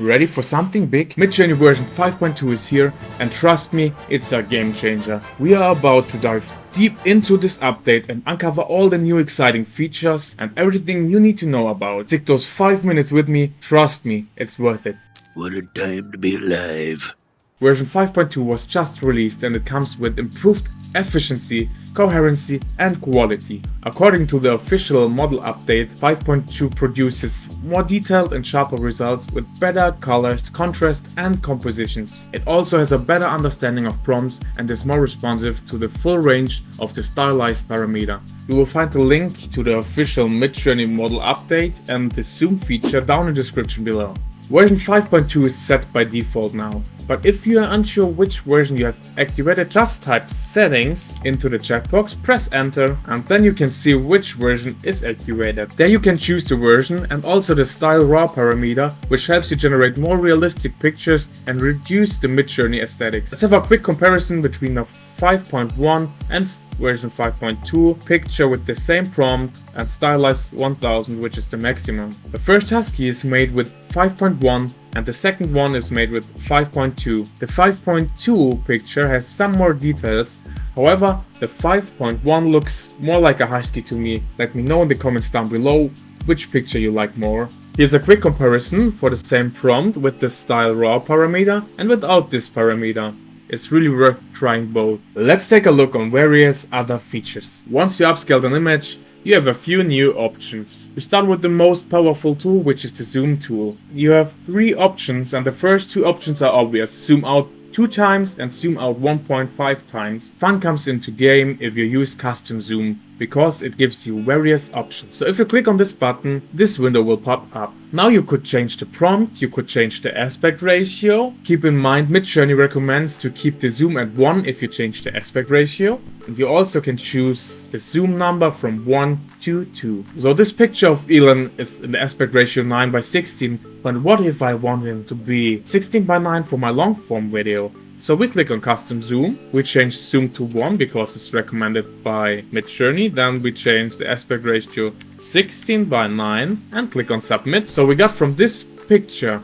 Ready for something big? MidJourney version 5.2 is here, and trust me, it's a game changer. We are about to dive deep into this update and uncover all the new exciting features and everything you need to know about. Take those 5 minutes with me, trust me, it's worth it. What a time to be alive. Version 5.2 was just released and it comes with improved efficiency, coherency and quality. According to the official model update, 5.2 produces more detailed and sharper results with better colors, contrast and compositions. It also has a better understanding of prompts and is more responsive to the full range of the stylized parameter. You will find the link to the official MidJourney model update and the zoom feature down in the description below. Version 5.2 is set by default now, but if you are unsure which version you have activated, just type settings into the checkbox, press enter, and then you can see which version is activated. There you can choose the version and also the style raw parameter, which helps you generate more realistic pictures and reduce the MidJourney aesthetics. Let's have a quick comparison between the 5.1 and version 5.2 picture with the same prompt and stylized 1000, which is the maximum. The first husky is made with 5.1 and the second one is made with 5.2. The 5.2 picture has some more details, however the 5.1 looks more like a husky to me. Let me know in the comments down below which picture you like more. Here's a quick comparison for the same prompt with the style raw parameter and without this parameter. It's really worth trying both. Let's take a look on various other features. Once you upscaled an image, you have a few new options. We start with the most powerful tool, which is the zoom tool. You have 3 options and the first 2 options are obvious. Zoom out 2 times and zoom out 1.5 times. Fun comes into game if you use custom zoom, because it gives you various options. So if you click on this button, this window will pop up. Now you could change the prompt, you could change the aspect ratio. Keep in mind, MidJourney recommends to keep the zoom at 1 if you change the aspect ratio. And you also can choose the zoom number from 1 to 2. So this picture of Elon is in the aspect ratio 9:16, but what if I want him to be 16:9 for my long form video? So we click on custom zoom, we change zoom to 1 because it's recommended by MidJourney, then we change the aspect ratio 16:9 and click on submit. So we got from this picture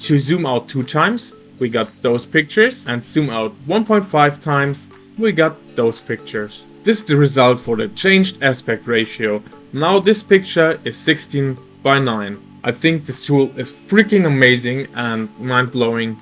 to zoom out 2 times, we got those pictures, and zoom out 1.5 times, we got those pictures. This is the result for the changed aspect ratio. Now this picture is 16:9. I think this tool is freaking amazing and mind-blowing.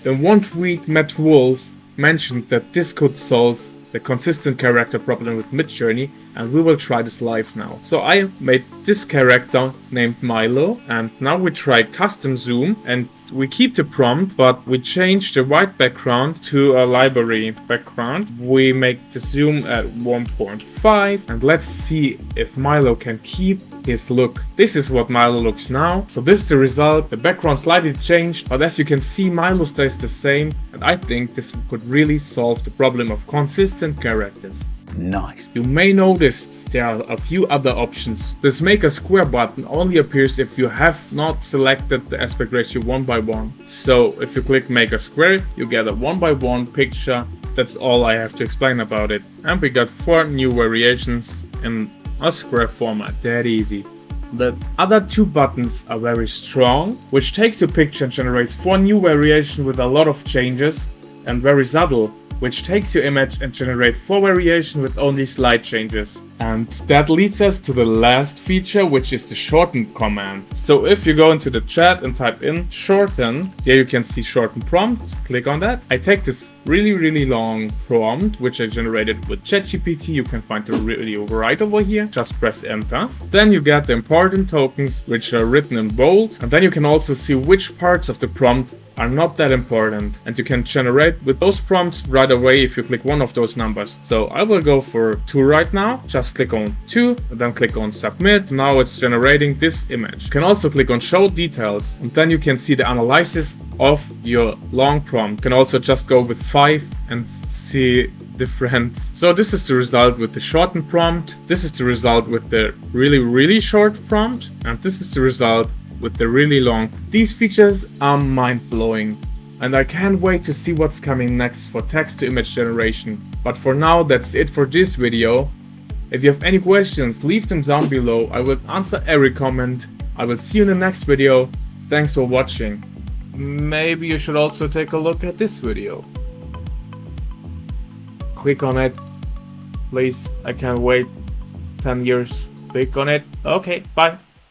In one tweet, Matt Wolf mentioned that this could solve the consistent character problem with MidJourney, and we will try this live now. So I made this character named Milo, and now we try custom zoom, and we keep the prompt, but we change the white background to a library background. We make the zoom at 1.5, and let's see if Milo can keep his look. This is what Milo looks now. So this is the result. The background slightly changed, but as you can see, Milo stays the same, and I think this could really solve the problem of consistent characters. Nice. You may notice there are a few other options. This make a square button only appears if you have not selected the aspect ratio 1:1. So if you click make a square, you get a 1:1 picture. That's all I have to explain about it. And we got 4 new variations in a square format. That easy. The other 2 buttons are very strong, which takes your picture and generates 4 new variations with a lot of changes, and very subtle, which takes your image and generates 4 variations with only slight changes. And that leads us to the last feature, which is the shorten command. So if you go into the chat and type in shorten, here you can see shorten prompt, click on that. I take this really long prompt, which I generated with ChatGPT. You can find the video right over here, just press enter. Then you get the important tokens, which are written in bold, and then you can also see which parts of the prompt are not that important, and you can generate with those prompts right away if you click one of those numbers. So I will go for 2 right now. Just click on 2, and then click on submit. Now it's generating this image. You can also click on show details, and then you can see the analysis of your long prompt. You can also just go with 5 and see different. So this is the result with the shortened prompt. This is the result with the really short prompt, and this is the result with the really long. These features are mind-blowing, and I can't wait to see what's coming next for text to image generation. But for now, that's it for this video. If you have any questions, leave them down below. I will answer every comment. I will see you in the next video. Thanks for watching. Maybe you should also take a look at this video. Click on it. Please, I can't wait 10 years. Click on it. Okay, bye.